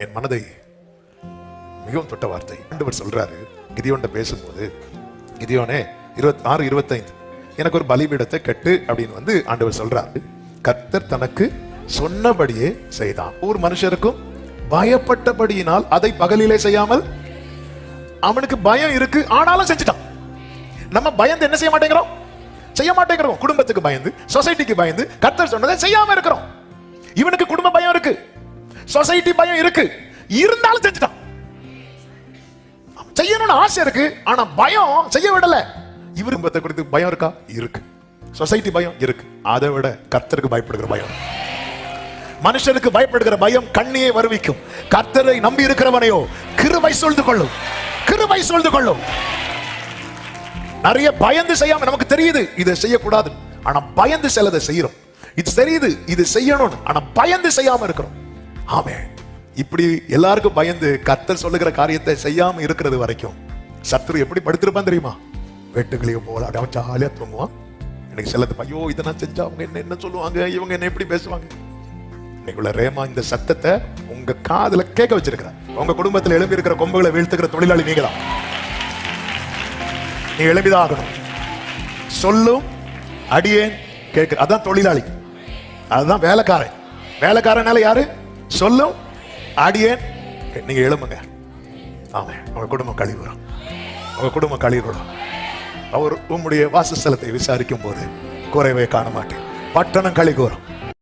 என் மனதை மிகவும் தொட்ட வார்த்தை. ஆண்டவர் சொல்றாரு கிதியோன்ட பேசும்போது, கிதியோனே 26-25 எனக்கு ஒரு பலிபீடத்தை கட்டு அப்படின்னு ஆண்டவர் சொல்றாரு. கர்த்தர் தனக்கு சொன்னபடியே செய்தான். ஒரு மனுஷருக்கும் பயப்பட்டபடியினால் அதை பகலிலே செய்யாமல், அவனுக்கு பயம் இருக்கு ஆனாலும் செஞ்சுட்டான். நம்ம பயந்து என்ன செய்ய மாட்டேங்கிறோம்? செய்ய மாட்டேங்கிறோம். குடும்பத்துக்கு பயந்து, சொசைட்டிக்கு பயந்து, கர்த்தர் சொன்னதை செய்யாம இருக்கிறோம். இவனுக்கு குடும்ப பயம் இருக்கு, சொசைட்டி பயம் இருக்கு, இருந்தாலும் செஞ்சுட்டான். செய்யணும்னு ஆசை இருக்கு, ஆனா பயம் செய்ய விடல. இவரு குடும்பத்தை குறித்து பயம் இருக்கா? இருக்கு. சொசைட்டி பயம் இருக்கு. அதை விட கர்த்தருக்கு பயப்படுகிற பயம். மனுஷருக்கு பயப்படுகிற பயம் கண்ணியை வருவிக்கும். கர்த்தரை நம்பி இருக்கிறவனையோ கிருபை சூழ்ந்து கொள்ளும், கிருபை சூழ்ந்து கொள்ளும். நிறைய பயந்து செய்யாம, நமக்கு தெரியுது இதை செய்யக்கூடாது, ஆனா பயந்து சிலதை செய்யறோம். இது தெரியுது இது செய்யணும், ஆனா பயந்து செய்யாம இருக்கிறோம். ஆமே, இப்படி எல்லாருக்கும் பயந்து கர்த்தர் சொல்லுகிற காரியத்தை செய்யாம இருக்கிறது வரைக்கும் சத்துரு எப்படி படுத்திருப்பான் தெரியுமா? வெட்டுக்களையும் போல அவன் ஜாலியா தூங்குவான். எனக்கு சிலது ஐயோ இதை நான் செஞ்சா அவங்க என்ன சொல்லுவாங்க, இவங்க என்ன எப்படி பேசுவாங்க. இன்னைக்குள்ள ரேமா இந்த சத்தத்தை உங்க காதுல கேட்க வச்சிருக்கிற, உங்க குடும்பத்தில் எழுப்பி இருக்கிற கொம்புகளை வீழ்த்துக்கிற தொழிலாளி நீங்க தான். நீ எழுப்பிதான் ஆகணும். சொல்லும் அடியேன் கேட்கிற, அதான் தொழிலாளி, அதுதான் வேலைக்காரன். வேலைக்காரனால யாரு? சொல்லும் அடியேன். நீங்க எழுப்புங்க. ஆமா, உங்க குடும்பம் கழிவு வரும், உங்க குடும்பம் கழிவு வரும். அவர் உம்முடைய வாசஸ்தலத்தை விசாரிக்கும் போது குறைவை காண மாட்டேன். பட்டணம் கழிவு வரும்.